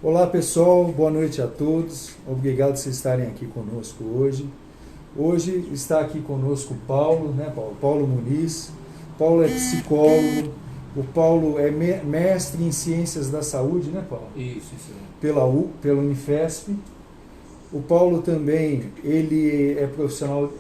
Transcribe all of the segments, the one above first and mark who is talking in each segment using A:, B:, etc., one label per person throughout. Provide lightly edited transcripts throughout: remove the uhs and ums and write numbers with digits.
A: Olá pessoal, boa noite a todos. Obrigado por vocês estarem aqui conosco hoje. Hoje está aqui conosco o Paulo, né, Paulo? Paulo Muniz. Paulo é psicólogo. O Paulo é mestre em ciências da saúde, né, Paulo?
B: Isso.
A: Pela Unifesp. O Paulo também, ele é profissional,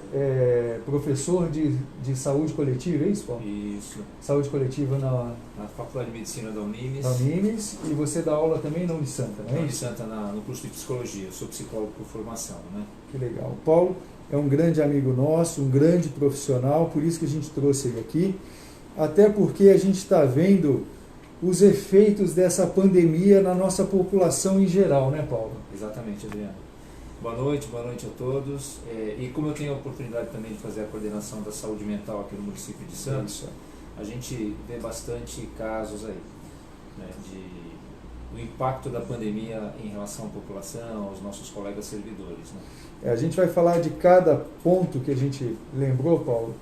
A: professor de saúde coletiva, é isso, Paulo?
B: Isso.
A: Saúde coletiva
B: Na Faculdade de Medicina da Unimes.
A: na Unimes, e você dá aula também na Unisanta, não é
B: Na
A: isso?
B: Santa, no curso de Psicologia. Eu sou psicólogo por formação, né?
A: Que legal. O Paulo é um grande amigo nosso, um grande profissional, por isso que a gente trouxe ele aqui, até porque a gente está vendo os efeitos dessa pandemia na nossa população em geral, né, Paulo?
B: Exatamente, Adriano. Boa noite a todos. E como eu tenho a oportunidade também de fazer a coordenação da saúde mental aqui no município de Santos,
A: Isso.
B: a gente vê bastante casos aí, né, do impacto da pandemia em relação à população, aos nossos colegas servidores, né?
A: A gente vai falar de cada ponto que a gente lembrou, Paulo.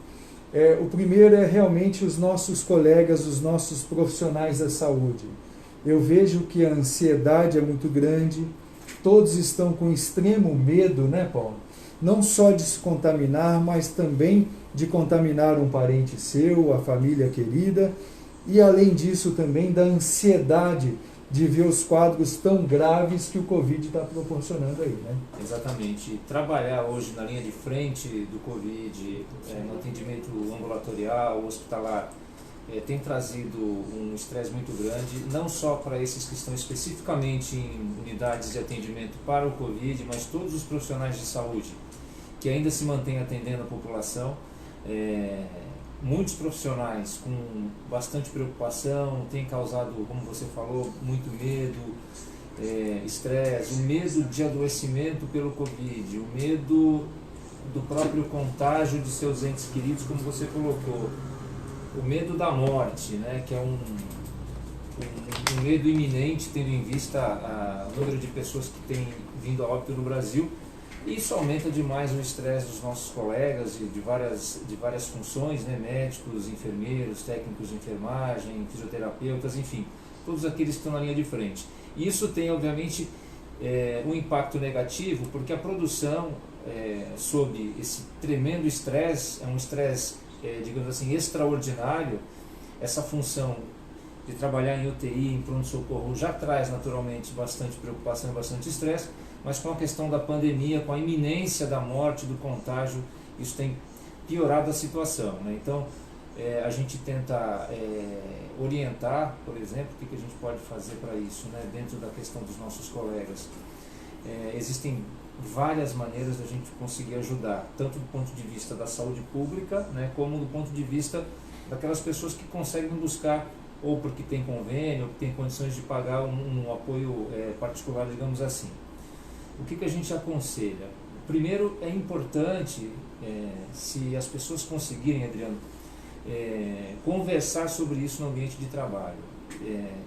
A: O primeiro é realmente os nossos colegas, os nossos profissionais da saúde. Eu vejo que a ansiedade é muito grande, todos estão com extremo medo, né, Paulo? Não só de se contaminar, mas também de contaminar um parente seu, a família querida, e além disso também da ansiedade de ver os quadros tão graves que o Covid está proporcionando aí, né?
B: Exatamente. Trabalhar hoje na linha de frente do Covid, no atendimento ambulatorial, hospitalar, tem trazido um estresse muito grande, não só para esses que estão especificamente em unidades de atendimento para o Covid, mas todos os profissionais de saúde que ainda se mantêm atendendo a população. Muitos profissionais com bastante preocupação, tem causado, como você falou, muito medo, estresse, o medo de adoecimento pelo Covid, o medo do próprio contágio de seus entes queridos, como você colocou, o medo da morte, né, que é um medo iminente, tendo em vista o número de pessoas que têm vindo a óbito no Brasil. E isso aumenta demais o estresse dos nossos colegas de várias funções, né, médicos, enfermeiros, técnicos de enfermagem, fisioterapeutas, enfim, todos aqueles que estão na linha de frente. E isso tem, obviamente, um impacto negativo, porque a produção, sob esse tremendo estresse, é um estresse, digamos assim, extraordinário. Essa função de trabalhar em UTI, em pronto-socorro, já traz naturalmente bastante preocupação e bastante estresse, mas com a questão da pandemia, com a iminência da morte, do contágio, isso tem piorado a situação, né? Então, a gente tenta orientar, por exemplo, o que a gente pode fazer para isso, né, dentro da questão dos nossos colegas. Existem várias maneiras da gente conseguir ajudar, tanto do ponto de vista da saúde pública, né, como do ponto de vista daquelas pessoas que conseguem buscar, ou porque tem convênio, ou que tem condições de pagar um apoio particular, digamos assim. O que a gente aconselha? Primeiro, é importante, se as pessoas conseguirem, Adriano, conversar sobre isso no ambiente de trabalho,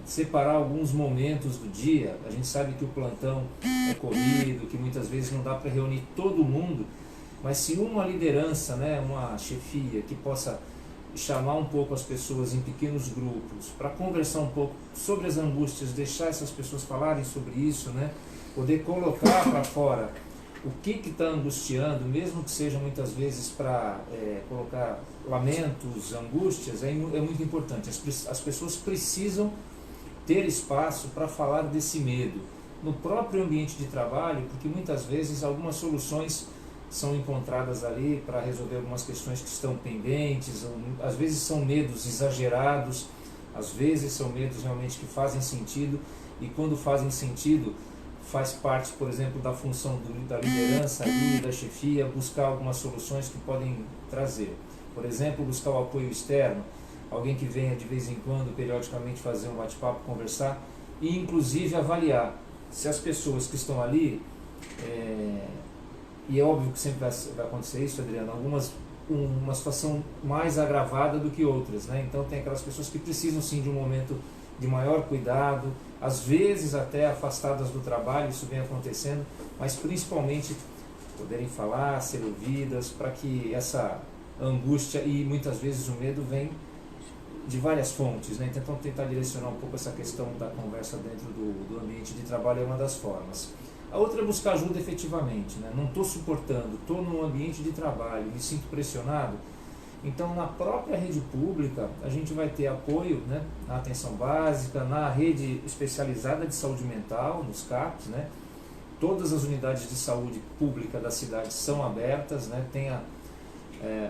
B: separar alguns momentos do dia. A gente sabe que o plantão é corrido, que muitas vezes não dá para reunir todo mundo, mas se uma liderança, né, uma chefia que possa chamar um pouco as pessoas em pequenos grupos para conversar um pouco sobre as angústias, deixar essas pessoas falarem sobre isso, né, poder colocar para fora o que está angustiando, mesmo que seja muitas vezes para colocar lamentos, angústias, é muito importante. As pessoas precisam ter espaço para falar desse medo no próprio ambiente de trabalho, porque muitas vezes algumas soluções são encontradas ali para resolver algumas questões que estão pendentes, às vezes são medos exagerados, às vezes são medos realmente que fazem sentido, e quando fazem sentido, faz parte, por exemplo, da função da liderança ali, da chefia, buscar algumas soluções que podem trazer. Por exemplo, buscar o apoio externo, alguém que venha de vez em quando, periodicamente, fazer um bate-papo, conversar, e inclusive avaliar se as pessoas que estão ali, e é óbvio que sempre vai acontecer isso, Adriano, algumas uma situação mais agravada do que outras, né? Então tem aquelas pessoas que precisam sim de um momento de maior cuidado, às vezes até afastadas do trabalho, isso vem acontecendo, mas principalmente poderem falar, ser ouvidas, para que essa angústia e muitas vezes o medo vem de várias fontes, né? Então tentar direcionar um pouco essa questão da conversa dentro do ambiente de trabalho é uma das formas. A outra é buscar ajuda efetivamente, né? Não estou suportando, estou num ambiente de trabalho, me sinto pressionado. Então, na própria rede pública, a gente vai ter apoio, né, na atenção básica, na rede especializada de saúde mental, nos CAPs, né? Todas as unidades de saúde pública da cidade são abertas, né?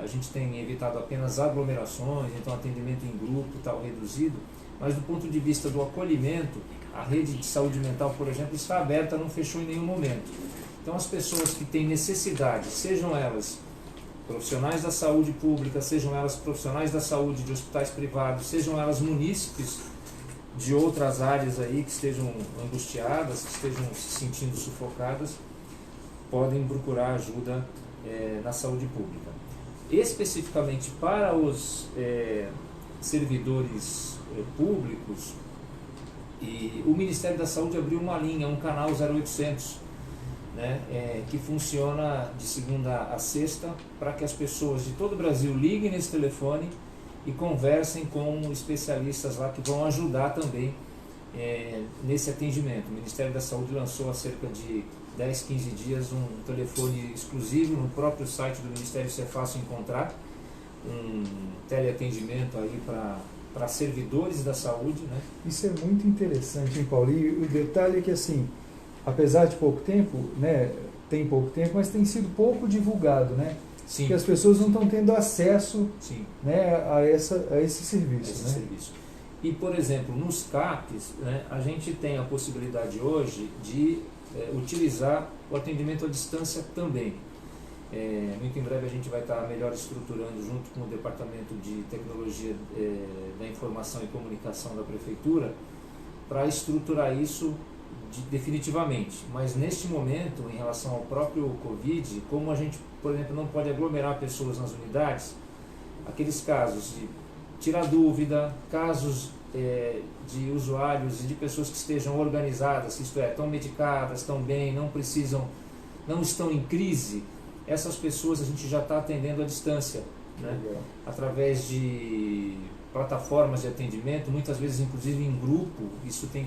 B: A gente tem evitado apenas aglomerações, então atendimento em grupo tal reduzido, mas do ponto de vista do acolhimento, a rede de saúde mental, por exemplo, está aberta, não fechou em nenhum momento. Então, as pessoas que têm necessidade, sejam elas profissionais da saúde pública, sejam elas profissionais da saúde de hospitais privados, sejam elas munícipes de outras áreas aí que estejam angustiadas, que estejam se sentindo sufocadas, podem procurar ajuda na saúde pública. Especificamente para os servidores públicos, e o Ministério da Saúde abriu uma linha, um canal 0800, né, que funciona de segunda a sexta para que as pessoas de todo o Brasil liguem nesse telefone e conversem com especialistas lá que vão ajudar também nesse atendimento. O Ministério da Saúde lançou há cerca de 10, 15 dias um telefone exclusivo no próprio site do Ministério, isso é fácil encontrar, um teleatendimento aí para servidores da saúde, né?
A: Isso é muito interessante, hein, Paulo? E o detalhe é que, assim, apesar de pouco tempo, né, tem pouco tempo, mas tem sido pouco divulgado, né?
B: Sim.
A: Porque as pessoas não estão tendo acesso,
B: sim,
A: né, a esse serviço.
B: esse
A: né?
B: serviço. E, por exemplo, nos CAPs, né, a gente tem a possibilidade hoje de utilizar o atendimento à distância também. Muito em breve a gente vai estar melhor estruturando junto com o Departamento de Tecnologia da Informação e Comunicação da Prefeitura para estruturar isso definitivamente. Mas neste momento, em relação ao próprio Covid, como a gente, por exemplo, não pode aglomerar pessoas nas unidades, aqueles casos de tirar dúvida, casos de usuários e de pessoas que estejam organizadas, isto é, estão medicadas, estão bem, não estão em crise, essas pessoas a gente já está atendendo à distância, né? Através de plataformas de atendimento, muitas vezes inclusive em grupo. Isso tem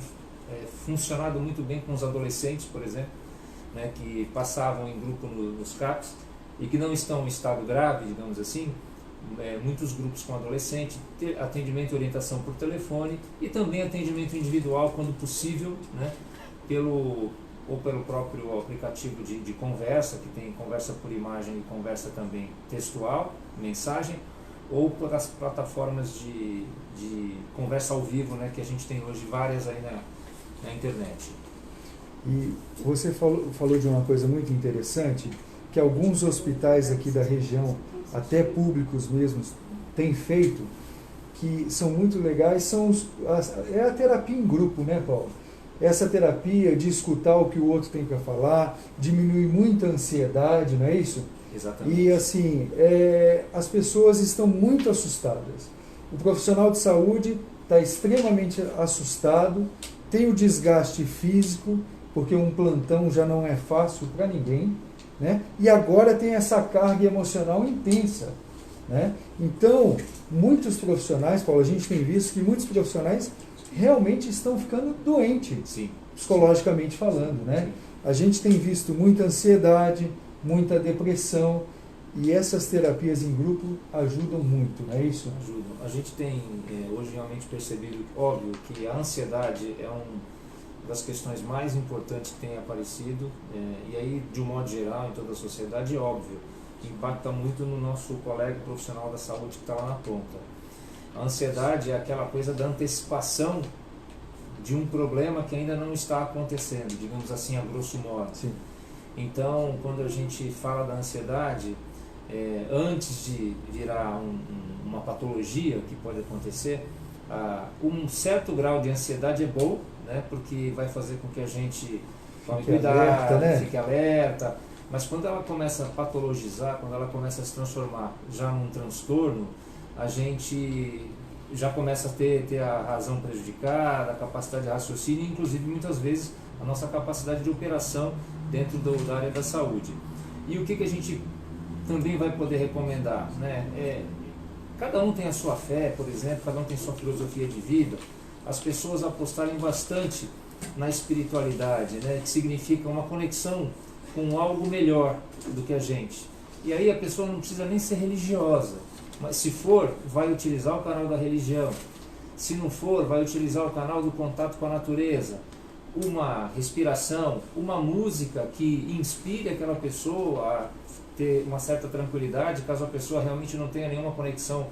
B: funcionado muito bem com os adolescentes, por exemplo, né, que passavam em grupo nos CAPs e que não estão em estado grave, digamos assim. Muitos grupos com adolescente, atendimento e orientação por telefone e também atendimento individual quando possível, né, pelo próprio aplicativo de conversa, que tem conversa por imagem e conversa também textual, mensagem, ou por as plataformas de conversa ao vivo, né, que a gente tem hoje várias aí na internet.
A: E você falou de uma coisa muito interessante, que alguns hospitais aqui da região, até públicos mesmos, têm feito, que são muito legais, é a terapia em grupo, né, Paulo? Essa terapia de escutar o que o outro tem para falar, diminui muito a ansiedade, não é isso?
B: Exatamente.
A: E assim, as pessoas estão muito assustadas. O profissional de saúde está extremamente assustado, tem o desgaste físico, porque um plantão já não é fácil para ninguém, né? E agora tem essa carga emocional intensa, né? Então, muitos profissionais, Paulo, a gente tem visto que muitos profissionais realmente estão ficando doentes,
B: sim,
A: psicologicamente falando, né?
B: Sim.
A: A gente tem visto muita ansiedade, muita depressão, e essas terapias em grupo ajudam muito, não é isso?
B: Ajudam. A gente tem hoje realmente percebido, óbvio, que a ansiedade é uma das questões mais importantes que tem aparecido, e aí, de um modo geral, em toda a sociedade, é óbvio, que impacta muito no nosso colega profissional da saúde que está lá na ponta. A ansiedade é aquela coisa da antecipação de um problema que ainda não está acontecendo, digamos assim, a grosso modo.
A: Sim.
B: Então, quando a gente fala da ansiedade, antes de virar uma patologia que pode acontecer, um certo grau de ansiedade é bom, né, porque vai fazer com que a gente tome cuidado,
A: né?
B: fique alerta, mas quando ela começa a patologizar, quando ela começa a se transformar já num transtorno, a gente já começa a ter a razão prejudicada, a capacidade de raciocínio, inclusive muitas vezes a nossa capacidade de operação dentro da área da saúde. E o que a gente também vai poder recomendar, né? cada um tem a sua fé, por exemplo, cada um tem sua filosofia de vida, as pessoas apostarem bastante na espiritualidade, né, que significa uma conexão com algo melhor do que a gente. E aí a pessoa não precisa nem ser religiosa, mas se for, vai utilizar o canal da religião. Se não for, vai utilizar o canal do contato com a natureza, uma respiração, uma música que inspire aquela pessoa a ter uma certa tranquilidade, caso a pessoa realmente não tenha nenhuma conexão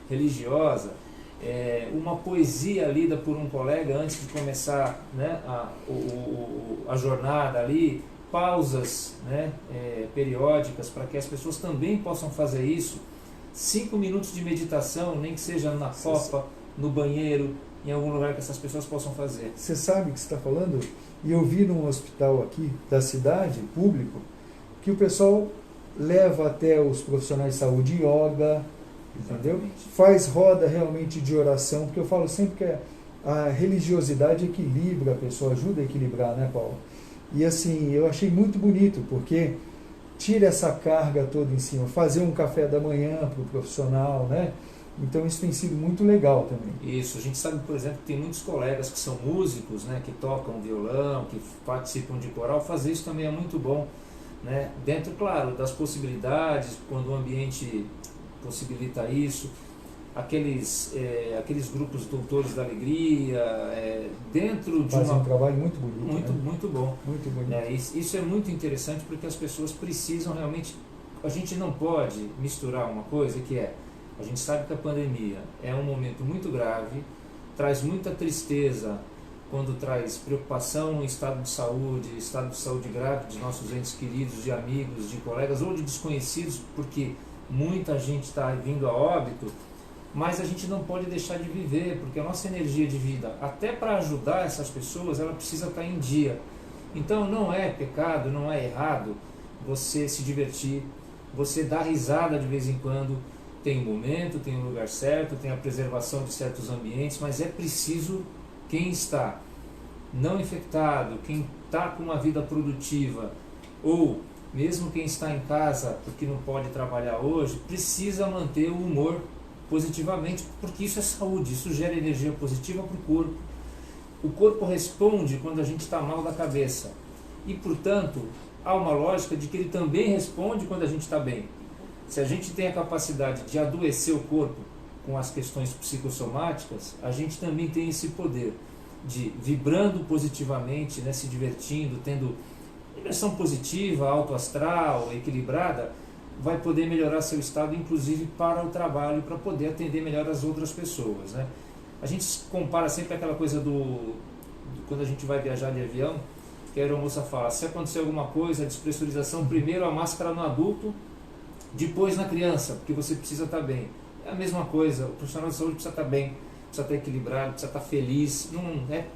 B: religiosa, uma poesia lida por um colega antes de começar, né, a jornada ali, pausas, né, periódicas para que as pessoas também possam fazer isso, 5 minutos de meditação, nem que seja na copa, no banheiro, em algum lugar que essas pessoas possam fazer.
A: Você sabe o que você está falando? E eu vi num hospital aqui da cidade, público, que o pessoal leva até os profissionais de saúde yoga, entendeu?
B: Exatamente.
A: Faz roda realmente de oração, porque eu falo sempre que a religiosidade equilibra a pessoa, ajuda a equilibrar, né, Paulo? E assim, eu achei muito bonito, porque tira essa carga toda em cima, fazer um café da manhã para o profissional, né? Então isso tem sido muito legal também.
B: Isso, a gente sabe, por exemplo, que tem muitos colegas que são músicos, né, que tocam violão, que participam de coral, fazer isso também é muito bom, né? Dentro, claro, das possibilidades, quando o ambiente possibilita isso, aqueles grupos doutores da alegria, dentro de
A: Fazem um trabalho muito bonito,
B: muito,
A: né?
B: muito bom.
A: Muito bonito.
B: Isso é muito interessante porque as pessoas precisam realmente, a gente não pode misturar uma coisa que a gente sabe que a pandemia é um momento muito grave, traz muita tristeza quando traz preocupação no estado de saúde grave de nossos entes queridos, de amigos, de colegas ou de desconhecidos, porque muita gente está vindo a óbito, mas a gente não pode deixar de viver, porque a nossa energia de vida, até para ajudar essas pessoas, ela precisa estar em dia. Então não é pecado, não é errado você se divertir, você dar risada de vez em quando, tem um momento, tem um lugar certo, tem a preservação de certos ambientes, mas é preciso quem está não infectado, quem está com uma vida produtiva, ou mesmo quem está em casa porque não pode trabalhar hoje, precisa manter o humor positivamente, porque isso é saúde, isso gera energia positiva para o corpo. O corpo responde quando a gente está mal da cabeça, e portanto há uma lógica de que ele também responde quando a gente está bem. Se a gente tem a capacidade de adoecer o corpo com as questões psicossomáticas, a gente também tem esse poder de, vibrando positivamente, né, se divertindo, tendo diversão positiva, autoastral, equilibrada, vai poder melhorar seu estado, inclusive para o trabalho, para poder atender melhor as outras pessoas, né? A gente compara sempre aquela coisa quando a gente vai viajar de avião, que a aeromoça fala, se acontecer alguma coisa, a despressurização, primeiro a máscara no adulto, depois na criança, porque você precisa estar bem. É a mesma coisa, o profissional de saúde precisa estar bem, precisa estar equilibrado, precisa estar feliz. Não é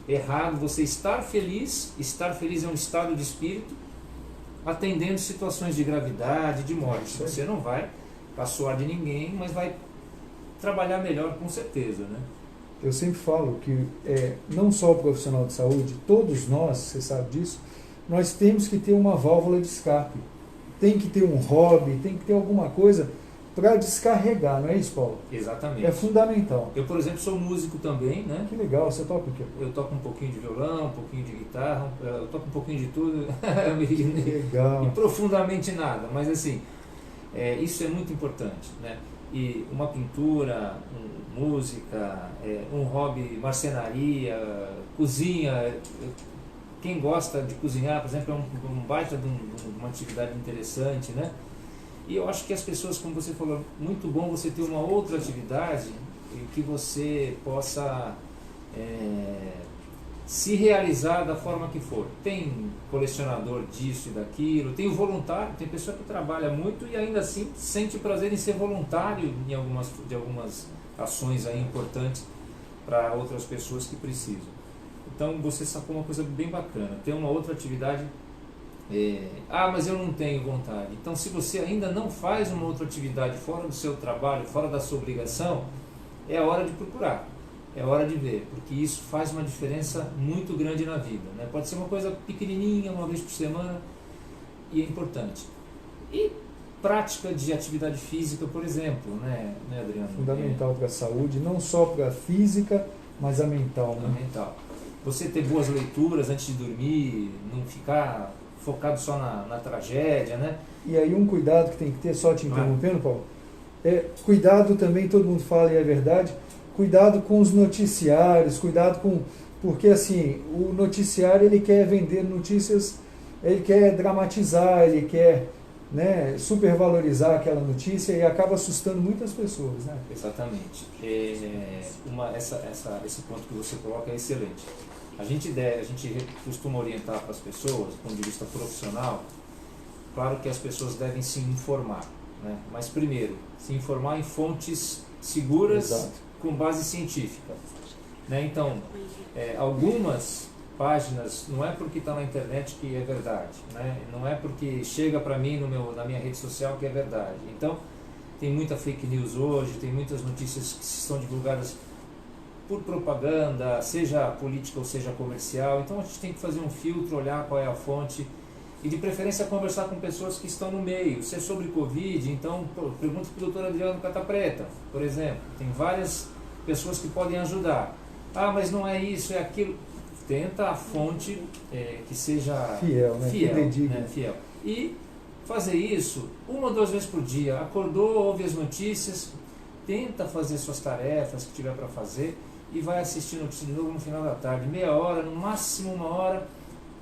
B: errado você estar feliz é um estado de espírito, atendendo situações de gravidade, de morte. Você não vai caçoar de ninguém, mas vai trabalhar melhor com certeza, né?
A: Eu sempre falo que não só o profissional de saúde, todos nós, você sabe disso, nós temos que ter uma válvula de escape. Tem que ter um hobby, tem que ter alguma coisa para descarregar, não é isso, Paulo?
B: Exatamente.
A: É fundamental.
B: Eu, por exemplo, sou músico também, né?
A: Que legal, você toca o quê?
B: Eu toco um pouquinho de violão, um pouquinho de guitarra, eu toco um pouquinho de tudo.
A: Legal.
B: E profundamente nada, mas assim, isso é muito importante, né? E uma pintura, música, um hobby, marcenaria, cozinha. Quem gosta de cozinhar, por exemplo, é um baita de uma atividade interessante, né? E eu acho que as pessoas, como você falou, muito bom você ter uma outra atividade e que você possa se realizar da forma que for. Tem colecionador disso e daquilo, tem o voluntário, tem pessoa que trabalha muito e ainda assim sente prazer em ser voluntário de algumas ações aí importantes para outras pessoas que precisam. Então você sacou uma coisa bem bacana, tem uma outra atividade, mas eu não tenho vontade. Então se você ainda não faz uma outra atividade fora do seu trabalho, fora da sua obrigação, é hora de procurar, é hora de ver, porque isso faz uma diferença muito grande na vida, né? Pode ser uma coisa pequenininha, uma vez por semana, e é importante. E prática de atividade física, por exemplo, né Adriano?
A: Fundamental para a saúde, não só para a física, mas a mental.
B: A mental. Você ter boas leituras antes de dormir, não ficar focado só na tragédia, né?
A: E aí um cuidado que tem que ter, só te interrompendo, Paulo, cuidado também, todo mundo fala e é verdade, cuidado com os noticiários, cuidado com... Porque assim, o noticiário ele quer vender notícias, ele quer dramatizar, ele quer, né, supervalorizar aquela notícia e acaba assustando muitas pessoas, né?
B: Exatamente. Esse ponto que você coloca é excelente. A gente costuma orientar para as pessoas, do ponto de vista profissional, claro que as pessoas devem se informar, né? Mas primeiro, se informar em fontes seguras, exato, com base científica, né? Então, algumas páginas, não é porque está na internet que é verdade, né? Não é porque chega para mim na minha rede social que é verdade. Então, tem muita fake news hoje, tem muitas notícias que são divulgadas por propaganda, seja política ou seja comercial. Então a gente tem que fazer um filtro, olhar qual é a fonte e de preferência conversar com pessoas que estão no meio. Se é sobre Covid, então pergunta para o doutor Adriano Catapreta, por exemplo. Tem várias pessoas que podem ajudar. Ah, mas não é isso, é aquilo. Tenta a fonte que seja
A: fiel, né?
B: Fiel. E fazer isso 1 ou 2 vezes por dia. Acordou, ouve as notícias, tenta fazer suas tarefas que tiver para fazer e vai assistir notícia de novo no final da tarde, meia hora, no máximo 1 hora,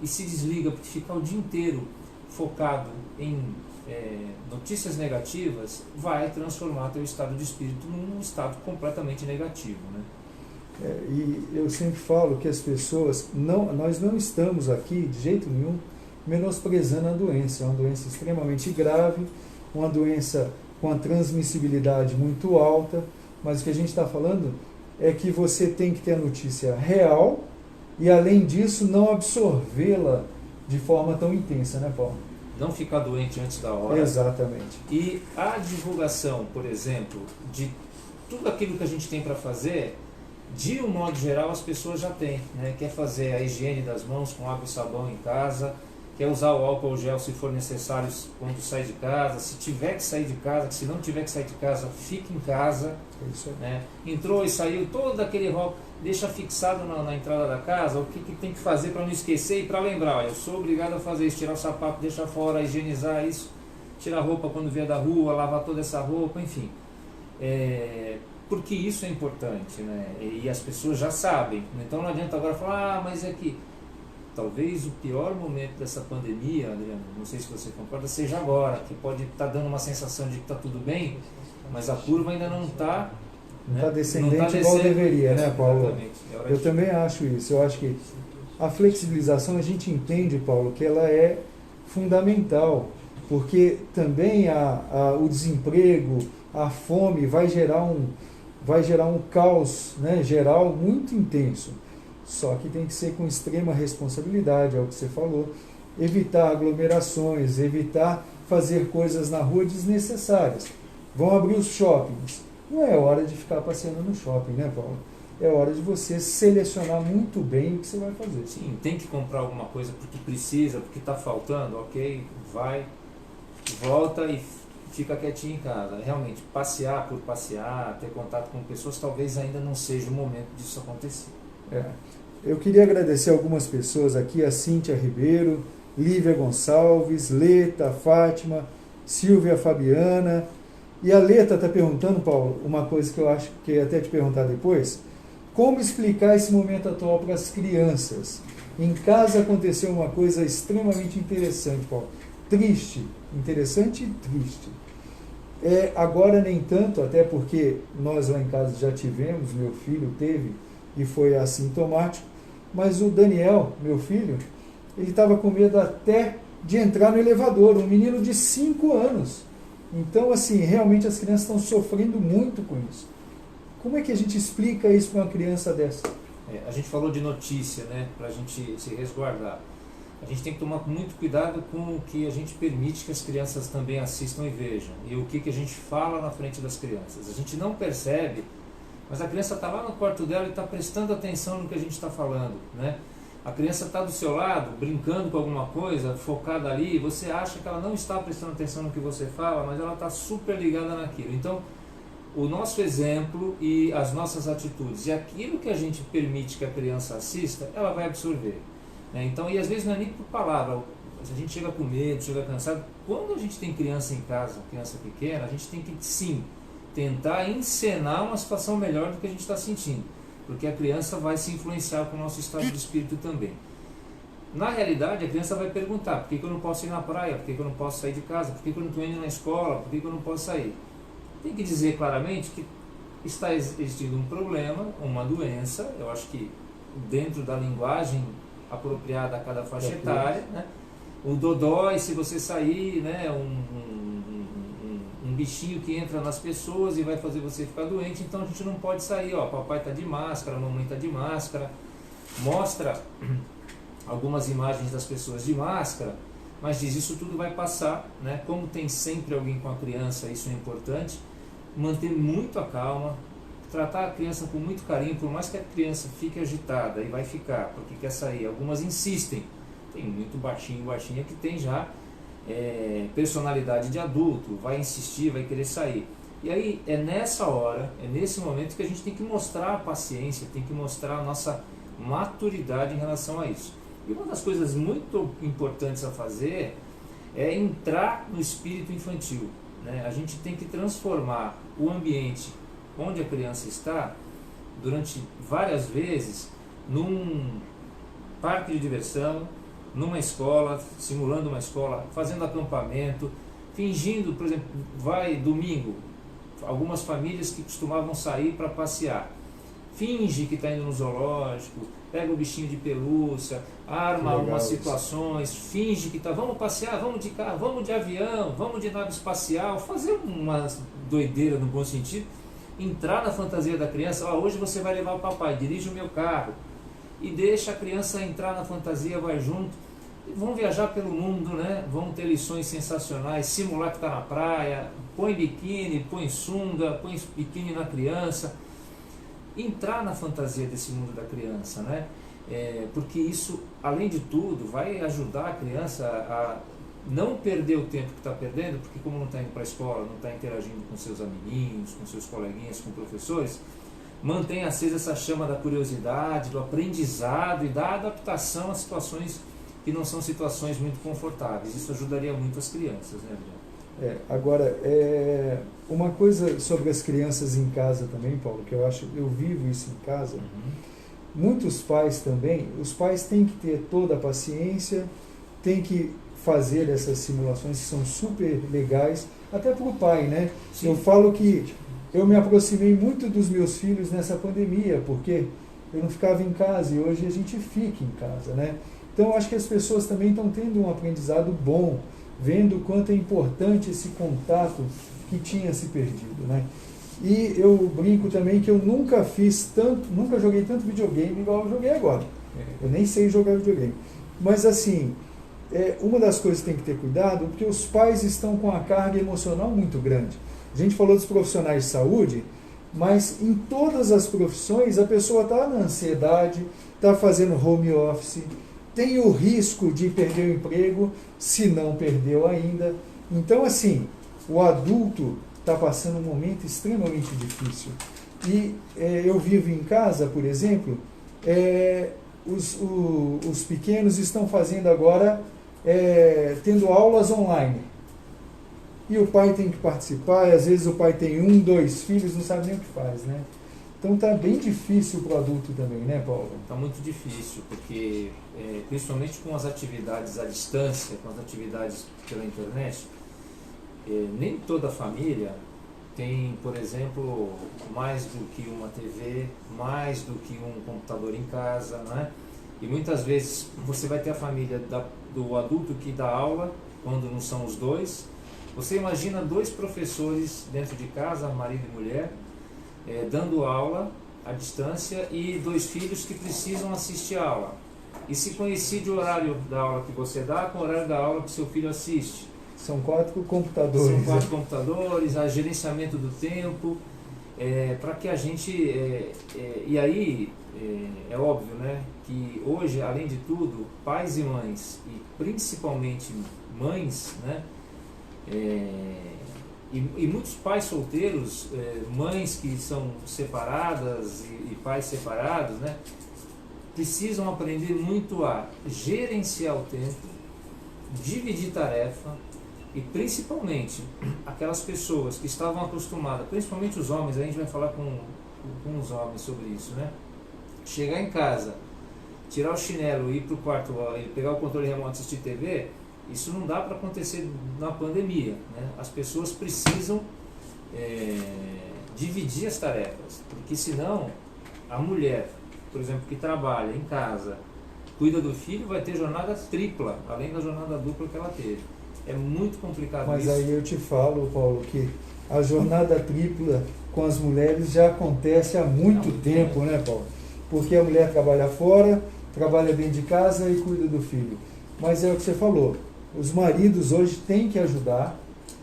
B: e se desliga, porque ficar o dia inteiro focado em notícias negativas vai transformar teu estado de espírito num estado completamente negativo, né?
A: E eu sempre falo que as pessoas, nós não estamos aqui de jeito nenhum menosprezando a doença. É uma doença extremamente grave, uma doença com a transmissibilidade muito alta, mas o que a gente está falando é que você tem que ter a notícia real e, além disso, não absorvê-la de forma tão intensa, né, Paulo?
B: Não ficar doente antes da hora.
A: Exatamente.
B: E a divulgação, por exemplo, de tudo aquilo que a gente tem para fazer, de um modo geral, as pessoas já têm, né? Quer fazer a higiene das mãos com água e sabão em casa, quer usar o álcool gel se for necessário quando sai de casa, se tiver que sair de casa, se não tiver que sair de casa, fique em casa.
A: Isso.
B: Né? Entrou e saiu todo aquele álcool, deixa fixado na entrada da casa, o que tem que fazer para não esquecer e para lembrar, eu sou obrigado a fazer isso, tirar o sapato, deixar fora, higienizar isso, tirar a roupa quando vier da rua, lavar toda essa roupa, enfim. Porque isso é importante, né? E as pessoas já sabem, então não adianta agora falar, mas é que talvez o pior momento dessa pandemia, Adriano, não sei se você concorda, seja agora, que pode estar dando uma sensação de que está tudo bem, mas a curva ainda não está...
A: Não está descendente igual deveria, né, Paulo? Eu também acho isso. Eu acho que a flexibilização, a gente entende, Paulo, que ela é fundamental, porque também o desemprego, a fome vai gerar um caos, né, geral muito intenso. Só que tem que ser com extrema responsabilidade, é o que você falou. Evitar aglomerações, evitar fazer coisas na rua desnecessárias. Vão abrir os shoppings. Não é hora de ficar passeando no shopping, né, Paulo? É hora de você selecionar muito bem o que você vai fazer.
B: Sim, tem que comprar alguma coisa porque precisa, porque está faltando, ok, vai, volta e fica quietinho em casa. Realmente, passear por passear, ter contato com pessoas, talvez ainda não seja o momento disso acontecer.
A: Eu queria agradecer algumas pessoas aqui, a Cíntia Ribeiro, Lívia Gonçalves, Leta, Fátima, Silvia Fabiana. E a Leta está perguntando, Paulo, uma coisa que eu acho que ia até te perguntar depois. Como explicar esse momento atual para as crianças? Em casa aconteceu uma coisa extremamente interessante, Paulo. Triste, interessante e triste. Agora nem tanto, até porque nós lá em casa já tivemos, meu filho teve e foi assintomático, mas o Daniel, meu filho, ele estava com medo até de entrar no elevador, um menino de 5 anos. Então, assim, realmente as crianças estão sofrendo muito com isso. Como é que a gente explica isso para uma criança dessa?
B: A gente falou de notícia, né, para a gente se resguardar. A gente tem que tomar muito cuidado com o que a gente permite que as crianças também assistam e vejam. E o que a gente fala na frente das crianças. A gente não percebe, mas a criança está lá no quarto dela e está prestando atenção no que a gente está falando, né? A criança está do seu lado, brincando com alguma coisa, focada ali, você acha que ela não está prestando atenção no que você fala, mas ela está super ligada naquilo. Então, o nosso exemplo e as nossas atitudes e aquilo que a gente permite que a criança assista, ela vai absorver, né? Então, e às vezes não é nem por palavra, se a gente chega com medo, chega cansado, quando a gente tem criança em casa, criança pequena, a gente tem que sim tentar encenar uma situação melhor do que a gente está sentindo, porque a criança vai se influenciar com o nosso estado de espírito também. Na realidade, a criança vai perguntar: por que eu não posso ir na praia? Por que eu não posso sair de casa? Por que eu não estou indo na escola? Por que eu não posso sair? Tem que dizer claramente que está existindo um problema, uma doença, eu acho que dentro da linguagem apropriada a cada faixa etária, né? O dodói, se você sair, né? Um bichinho que entra nas pessoas e vai fazer você ficar doente, então a gente não pode sair, ó, papai está de máscara, mamãe está de máscara, mostra algumas imagens das pessoas de máscara, mas diz: isso tudo vai passar, né? Como tem sempre alguém com a criança, isso é importante, manter muito a calma, tratar a criança com muito carinho, por mais que a criança fique agitada, e vai ficar, porque quer sair. Algumas insistem, tem muito baixinha que tem já personalidade de adulto, vai insistir, vai querer sair. E aí é nessa hora, é nesse momento que a gente tem que mostrar a paciência, tem que mostrar a nossa maturidade em relação a isso. E uma das coisas muito importantes a fazer é entrar no espírito infantil, né? A gente tem que transformar o ambiente onde a criança está, durante várias vezes, num parque de diversão, numa escola, simulando uma escola, fazendo acampamento, fingindo, por exemplo, vai domingo, algumas famílias que costumavam sair para passear, finge que está indo no zoológico, pega o bichinho de pelúcia, arma algumas situações, finge que está, vamos passear, vamos de carro, vamos de avião, vamos de nave espacial, fazer uma doideira no bom sentido, entrar na fantasia da criança. Hoje você vai levar o papai, dirige o meu carro, e deixa a criança entrar na fantasia, vai junto, e vão viajar pelo mundo, né? Vão ter lições sensacionais, simular que está na praia, põe biquíni, põe sunga, põe biquíni na criança, entrar na fantasia desse mundo da criança, né? Porque isso, além de tudo, vai ajudar a criança a não perder o tempo que está perdendo, porque como não está indo para a escola, não está interagindo com seus amiguinhos, com seus coleguinhas, com professores, mantém acesa essa chama da curiosidade, do aprendizado e da adaptação a situações que não são situações muito confortáveis. Isso ajudaria muito as crianças, né, Adriano?
A: Agora, uma coisa sobre as crianças em casa também, Paulo, que eu vivo isso em casa. Muitos pais também, os pais têm que ter toda a paciência, têm que fazer essas simulações que são super legais, até para o pai, né? Sim. Eu falo que eu me aproximei muito dos meus filhos nessa pandemia, porque eu não ficava em casa e hoje a gente fica em casa, né? Então eu acho que as pessoas também estão tendo um aprendizado bom, vendo o quanto é importante esse contato que tinha se perdido, né? E eu brinco também que eu nunca joguei tanto videogame igual eu joguei agora. Eu nem sei jogar videogame. Mas assim, uma das coisas que tem que ter cuidado, porque os pais estão com a carga emocional muito grande. A gente falou dos profissionais de saúde, mas em todas as profissões a pessoa está na ansiedade, está fazendo home office, tem o risco de perder o emprego, se não perdeu ainda. Então, assim, o adulto está passando um momento extremamente difícil. E eu vivo em casa, por exemplo, os pequenos estão fazendo agora, tendo aulas online. E o pai tem que participar, e às vezes o pai tem 1, 2 filhos, não sabe nem o que faz, né? Então está bem difícil para o adulto também, né, Paulo?
B: Está muito difícil, porque principalmente com as atividades à distância, com as atividades pela internet, nem toda família tem, por exemplo, mais do que uma TV, mais do que um computador em casa, né? E muitas vezes você vai ter a família do adulto que dá aula, quando não são os dois. Você imagina 2 professores dentro de casa, marido e mulher, dando aula à distância, e 2 filhos que precisam assistir a aula. E se coincide o horário da aula que você dá com o horário da aula que seu filho assiste.
A: São 4 computadores.
B: São 4 computadores, gerenciamento do tempo, para que a gente... e aí é óbvio, né, que hoje, além de tudo, pais e mães, e principalmente mães, né, e muitos pais solteiros, mães que são separadas e pais separados, né, precisam aprender muito a gerenciar o tempo, dividir tarefa, e principalmente aquelas pessoas que estavam acostumadas, principalmente os homens, a gente vai falar com os homens sobre isso, né? Chegar em casa, tirar o chinelo, ir para o quarto, pegar o controle remoto e assistir TV, isso não dá para acontecer na pandemia, né? As pessoas precisam dividir as tarefas, porque senão a mulher, por exemplo, que trabalha em casa, cuida do filho, vai ter jornada tripla, além da jornada dupla que ela teve. É muito complicado.
A: Mas
B: isso.
A: Aí eu te falo, Paulo, que a jornada tripla com as mulheres já acontece há muito tempo, né, Paulo? Porque a mulher trabalha fora, trabalha dentro de casa e cuida do filho. Mas é o que você falou, os maridos hoje têm que ajudar,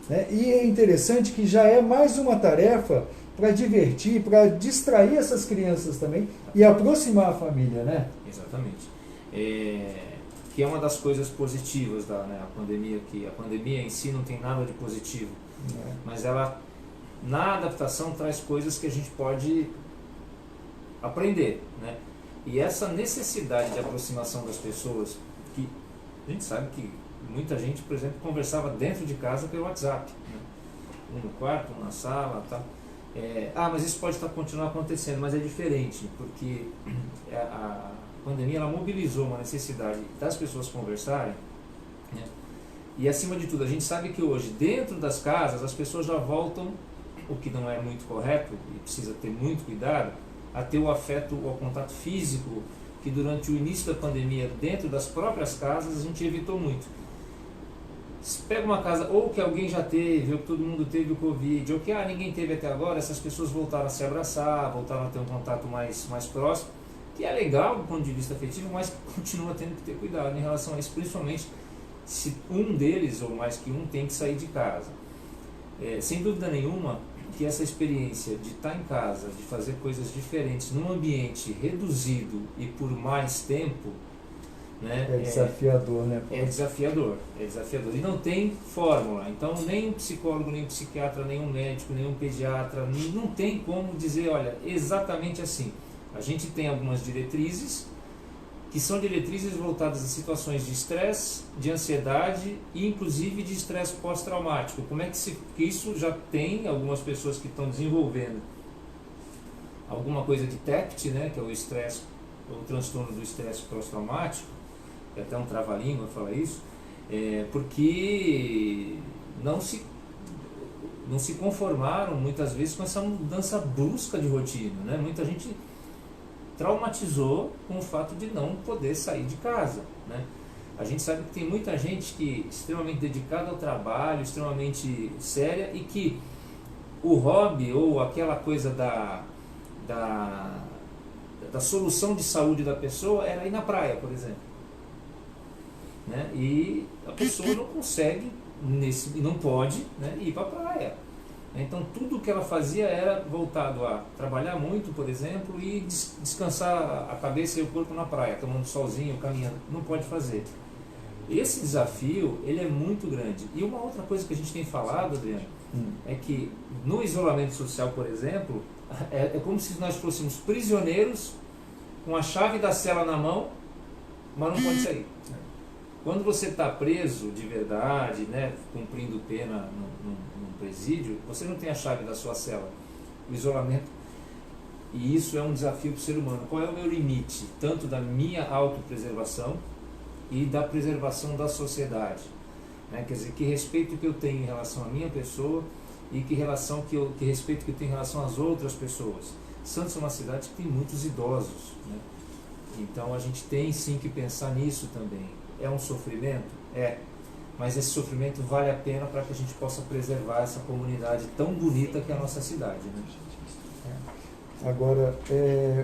A: né? E é interessante que já é mais uma tarefa para divertir, para distrair essas crianças também e aproximar a família, né?
B: Exatamente. Que é uma das coisas positivas da pandemia, que a pandemia em si não tem nada de positivo, mas ela, na adaptação, traz coisas que a gente pode aprender, né? E essa necessidade de aproximação das pessoas, que a gente sabe que muita gente, por exemplo, conversava dentro de casa pelo WhatsApp, né? Um no quarto, um na sala, tá? Mas isso pode continuar acontecendo, mas é diferente, porque a pandemia ela mobilizou uma necessidade das pessoas conversarem, né? E acima de tudo, a gente sabe que hoje, dentro das casas, as pessoas já voltam, o que não é muito correto e precisa ter muito cuidado, a ter o afeto, o contato físico, que durante o início da pandemia, dentro das próprias casas, a gente evitou muito. Se pega uma casa, ou que alguém já teve, ou que todo mundo teve o Covid, ou que ninguém teve até agora, essas pessoas voltaram a se abraçar, voltaram a ter um contato mais próximo, que é legal do ponto de vista afetivo, mas continua tendo que ter cuidado em relação a isso, principalmente se um deles, ou mais que um, tem que sair de casa. Sem dúvida nenhuma que essa experiência de estar em casa, de fazer coisas diferentes, num ambiente reduzido e por mais tempo, né,
A: é desafiador, né?
B: É desafiador. E não tem fórmula. Então, nem um psicólogo, nem um psiquiatra, nem um médico, nem um pediatra, não tem como dizer, olha, exatamente assim. A gente tem algumas diretrizes, que são diretrizes voltadas a situações de estresse, de ansiedade e inclusive de estresse pós-traumático. Como é que isso já tem algumas pessoas que estão desenvolvendo alguma coisa de TEPT, né, que é o estresse, o transtorno do estresse pós-traumático, que é até um trava-língua falar isso, porque não se conformaram muitas vezes com essa mudança brusca de rotina, né? Muita gente traumatizou com o fato de não poder sair de casa, né? A gente sabe que tem muita gente que é extremamente dedicada ao trabalho, extremamente séria, e que o hobby ou aquela coisa da solução de saúde da pessoa era ir na praia, por exemplo, né? E a pessoa não consegue, não pode, né, ir para a praia. Então tudo que ela fazia era voltado a trabalhar muito, por exemplo, e descansar a cabeça e o corpo na praia, tomando solzinho, caminhando. Não pode fazer. Esse desafio, ele é muito grande. E uma outra coisa que a gente tem falado, Adriano, é que no isolamento social, por exemplo, é como se nós fôssemos prisioneiros com a chave da cela na mão, mas não pode sair. Quando você está preso de verdade, né, cumprindo pena num presídio, você não tem a chave da sua cela. O isolamento, e isso é um desafio para o ser humano. Qual é o meu limite? Tanto da minha autopreservação e da preservação da sociedade, né? Quer dizer, que respeito que eu tenho em relação à minha pessoa e que respeito que eu tenho em relação às outras pessoas. Santos é uma cidade que tem muitos idosos, né? Então a gente tem sim que pensar nisso também. É um sofrimento? Mas esse sofrimento vale a pena para que a gente possa preservar essa comunidade tão bonita que é a nossa cidade, né?
A: Agora,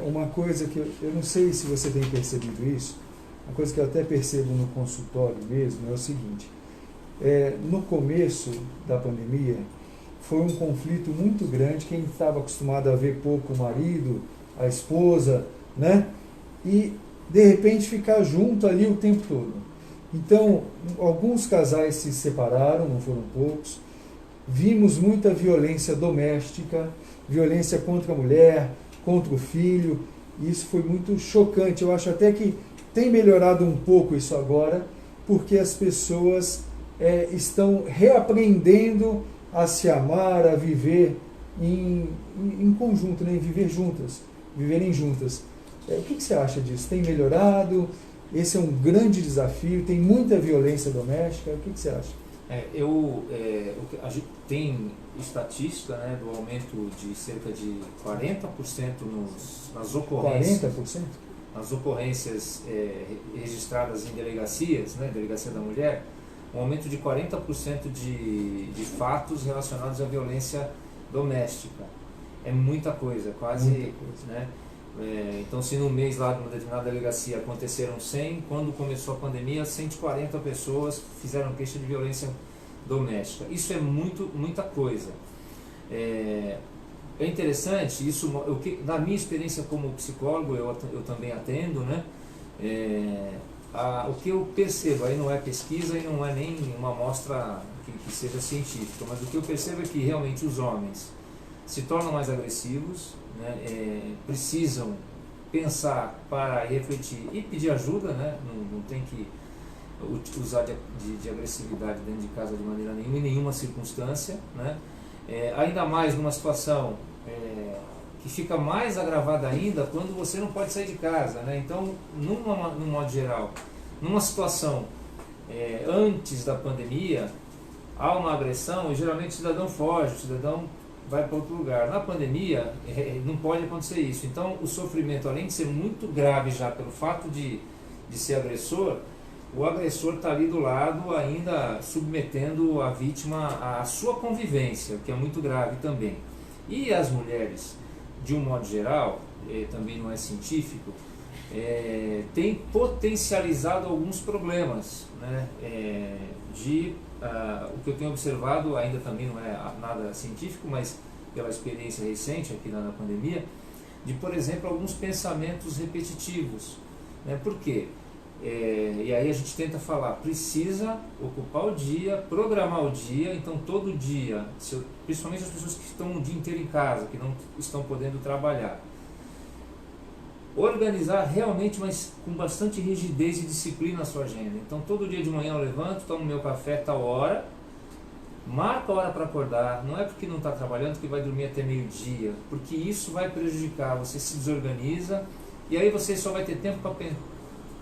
A: uma coisa que eu não sei se você tem percebido isso, uma coisa que eu até percebo no consultório mesmo é o seguinte: no começo da pandemia foi um conflito muito grande. Quem estava acostumado a ver pouco o marido, a esposa, né? E de repente ficar junto ali o tempo todo. Então, alguns casais se separaram, não foram poucos. Vimos muita violência doméstica, violência contra a mulher, contra o filho. E isso foi muito chocante. Eu acho até que tem melhorado um pouco isso agora, porque as pessoas estão reaprendendo a se amar, a viver em conjunto, né? Em viver juntas, viverem juntas. O que você acha disso? Tem melhorado? Esse é um grande desafio, tem muita violência doméstica. O que você acha?
B: A gente tem estatística, né, do aumento de cerca de 40% nas ocorrências.
A: 40%?
B: Nas ocorrências registradas em delegacias, né, Delegacia da Mulher, um aumento de 40% de fatos relacionados à violência doméstica. É muita coisa, quase. Muita coisa. Né? Então, se no mês lá de uma determinada delegacia aconteceram 100, quando começou a pandemia, 140 pessoas fizeram queixa de violência doméstica. Isso é muita coisa. É interessante, isso, na minha experiência como psicólogo, eu também atendo, né? O que eu percebo, aí não é pesquisa e não é nem uma amostra que seja científica, mas o que eu percebo é que realmente os homens se tornam mais agressivos, né? Precisam pensar, parar e refletir e pedir ajuda, né? Não tem que usar de agressividade dentro de casa de maneira nenhuma, em nenhuma circunstância, né? Ainda mais numa situação que fica mais agravada ainda quando você não pode sair de casa, né? Então, num modo geral, numa situação antes da pandemia, há uma agressão e geralmente o cidadão foge, o cidadão vai para outro lugar. Na pandemia, não pode acontecer isso. Então, o sofrimento, além de ser muito grave já pelo fato de ser agressor, o agressor está ali do lado ainda submetendo a vítima à sua convivência, que é muito grave também. E as mulheres, de um modo geral, também não é científico, têm potencializado alguns problemas, né? O que eu tenho observado, ainda também não é nada científico, mas pela experiência recente aqui na pandemia, de, por exemplo, alguns pensamentos repetitivos, né? Por quê? E aí a gente tenta falar, precisa ocupar o dia, programar o dia, então todo dia, principalmente as pessoas que estão o dia inteiro em casa, que não estão podendo trabalhar, organizar realmente, mas com bastante rigidez e disciplina a sua agenda. Então todo dia de manhã eu levanto, tomo meu café tal hora, marca a hora para acordar, não é porque não está trabalhando que vai dormir até meio-dia, porque isso vai prejudicar, você se desorganiza e aí você só vai ter tempo para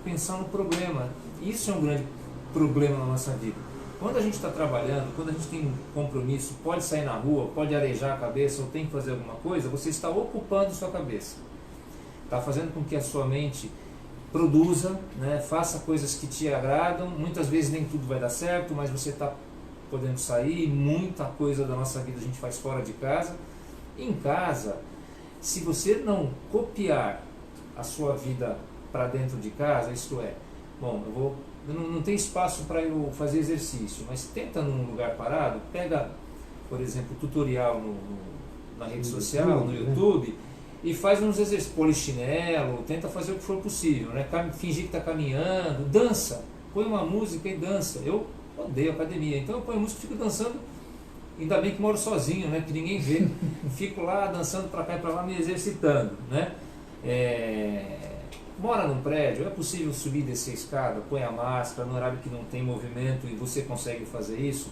B: pensar no problema. Isso é um grande problema na nossa vida. Quando a gente está trabalhando, quando a gente tem um compromisso, pode sair na rua, pode arejar a cabeça ou tem que fazer alguma coisa, você está ocupando sua cabeça. Está fazendo com que a sua mente produza, né, faça coisas que te agradam. Muitas vezes nem tudo vai dar certo, mas você está podendo sair. Muita coisa da nossa vida a gente faz fora de casa. Em casa, se você não copiar a sua vida para dentro de casa, isto é, eu não tenho espaço para eu fazer exercício, mas tenta num lugar parado, pega, por exemplo, tutorial na rede social, no YouTube, né? E faz uns exercícios, polichinelo, tenta fazer o que for possível, né? Fingir que está caminhando, dança, põe uma música e dança. Eu odeio academia, então eu ponho música e fico dançando, ainda bem que moro sozinho, né? Que ninguém vê, fico lá dançando para cá e para lá, me exercitando, né? Mora num prédio, é possível subir e descer a escada, põe a máscara no horário que não tem movimento e você consegue fazer isso.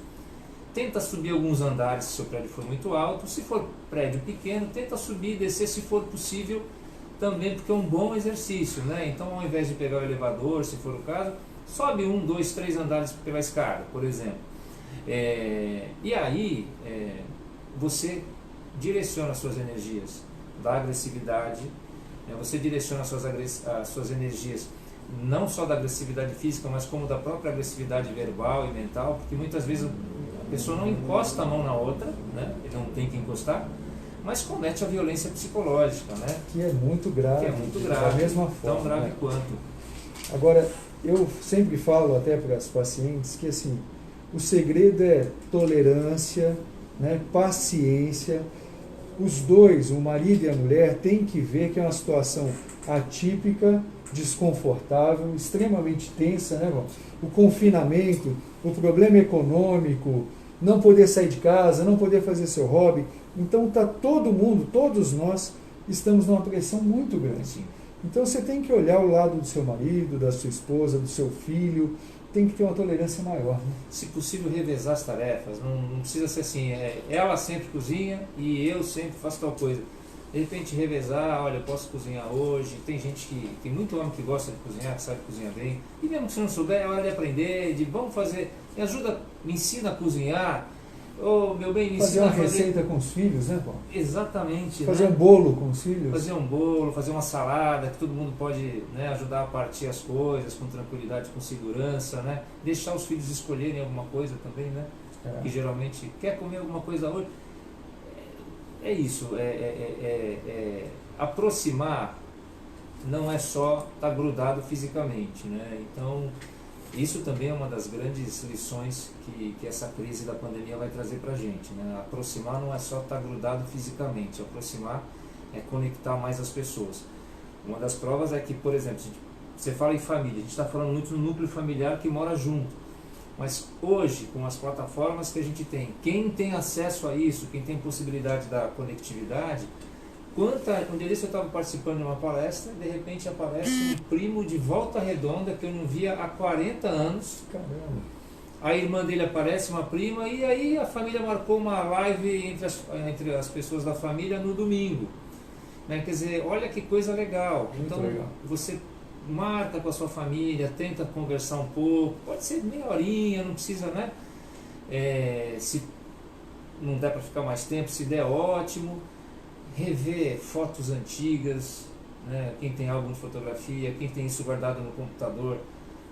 B: Tenta subir alguns andares se o seu prédio for muito alto. Se for prédio pequeno, tenta subir e descer se for possível também, porque é um bom exercício, né? Então, ao invés de pegar o elevador, se for o caso, sobe 1, 2, 3 andares pela escada, por exemplo. E aí, você direciona as suas energias da agressividade, você direciona as suas energias não só da agressividade física, mas como da própria agressividade verbal e mental, porque muitas vezes a pessoa não encosta a mão na outra, né? Ele não tem que encostar, mas comete a violência psicológica, né?
A: Que é muito grave. Da mesma forma.
B: Tão grave quanto.
A: Agora, eu sempre falo até para as pacientes que assim, o segredo é tolerância, né? Paciência. os dois, o marido e a mulher, têm que ver que é uma situação atípica, desconfortável, extremamente tensa, né, bom? O confinamento, o problema econômico, não poder sair de casa, não poder fazer seu hobby. Então está todo mundo, todos nós, estamos numa pressão muito grande.
B: Sim.
A: Então você tem que olhar o lado do seu marido, da sua esposa, do seu filho, tem que ter uma tolerância maior. Né?
B: Se possível, revezar as tarefas, não precisa ser assim, ela sempre cozinha e eu sempre faço tal coisa. De repente revezar, olha, eu posso cozinhar hoje, tem muito homem que gosta de cozinhar, que sabe cozinhar bem, e mesmo que você não souber, é hora de aprender, vamos fazer, me ajuda, me ensina a cozinhar, ô meu bem, me
A: fazer
B: ensina
A: uma
B: a fazer...
A: receita com os filhos, né, Paulo?
B: Exatamente.
A: Fazer
B: né?
A: um bolo com os filhos.
B: Fazer um bolo, fazer uma salada, que todo mundo pode, né, ajudar a partir as coisas com tranquilidade, com segurança, né? Deixar os filhos escolherem alguma coisa também, né? Que geralmente quer comer alguma coisa hoje. É isso, aproximar não é só estar grudado fisicamente, né? Então, isso também é uma das grandes lições que essa crise da pandemia vai trazer para a gente, né? Aproximar não é só estar grudado fisicamente, aproximar é conectar mais as pessoas. Uma das provas é que, por exemplo, você fala em família, a gente está falando muito no núcleo familiar que mora junto. Mas hoje, com as plataformas que a gente tem, quem tem acesso a isso, quem tem possibilidade da conectividade, um dia desse eu estava participando de uma palestra, de repente aparece um primo de Volta Redonda que eu não via há 40 anos.
A: Caramba.
B: A irmã dele aparece, uma prima, e aí a família marcou uma live entre as pessoas da família no domingo. Né? Quer dizer, olha que coisa legal.
A: Muito
B: então,
A: legal.
B: você marca com a sua família, tenta conversar um pouco, pode ser meia horinha, não precisa, né? Se não der para ficar mais tempo, se der, ótimo. Rever fotos antigas, né? Quem tem álbum de fotografia, quem tem isso guardado no computador,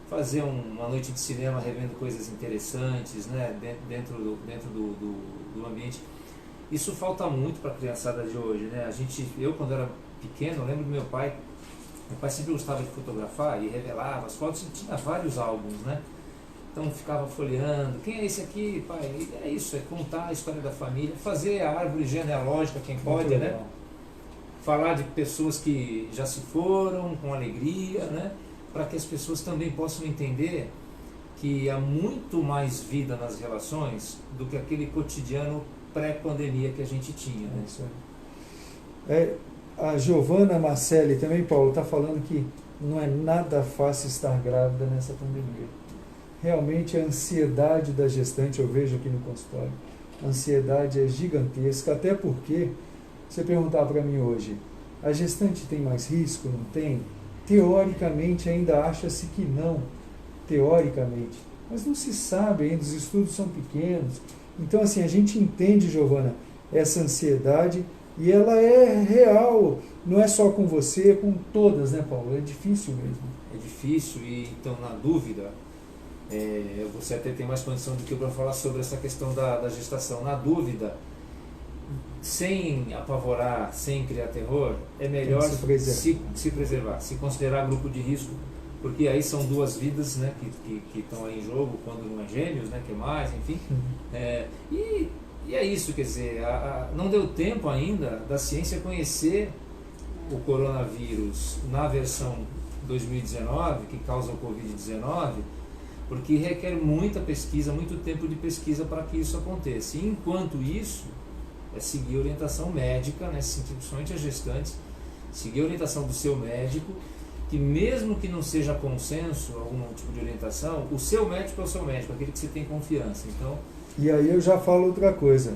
B: fazer uma noite de cinema revendo coisas interessantes, né? dentro do ambiente. Isso falta muito para a criançada de hoje, né? Eu quando era pequeno, eu lembro do meu pai sempre gostava de fotografar e revelava as fotos, e tinha vários álbuns, né? Então ficava folheando, quem é esse aqui, pai? É isso, é contar a história da família, fazer a árvore genealógica, quem pode, né? Falar de pessoas que já se foram, com alegria, né? Para que as pessoas também possam entender que há muito mais vida nas relações do que aquele cotidiano pré-pandemia que a gente tinha, né?
A: Isso aí. A Giovana Marcelli também, Paulo, está falando que não é nada fácil estar grávida nessa pandemia. Realmente a ansiedade da gestante, eu vejo aqui no consultório, a ansiedade é gigantesca, até porque, você perguntar para mim hoje, a gestante tem mais risco? Não tem? Teoricamente ainda acha-se que não, teoricamente, mas não se sabe ainda, os estudos são pequenos. Então assim, a gente entende, Giovana, essa ansiedade, e ela é real, não é só com você, é com todas, né, Paulo? É difícil mesmo.
B: É difícil, e então na dúvida, você até tem mais condição do que eu para falar sobre essa questão da gestação. Na dúvida, sem apavorar, sem criar terror, é melhor se preservar, se considerar grupo de risco, porque aí são duas vidas, né, que estão aí em jogo, quando não é gêmeos, né, que é mais, enfim. E é isso, quer dizer, não deu tempo ainda da ciência conhecer o coronavírus na versão 2019, que causa o Covid-19, porque requer muita pesquisa, muito tempo de pesquisa para que isso aconteça. E enquanto isso, é seguir a orientação médica, nesse sentido, principalmente as gestantes, seguir a orientação do seu médico, que mesmo que não seja consenso, algum tipo de orientação, o seu médico é o seu médico, aquele que você tem confiança. Então,
A: e aí eu já falo outra coisa,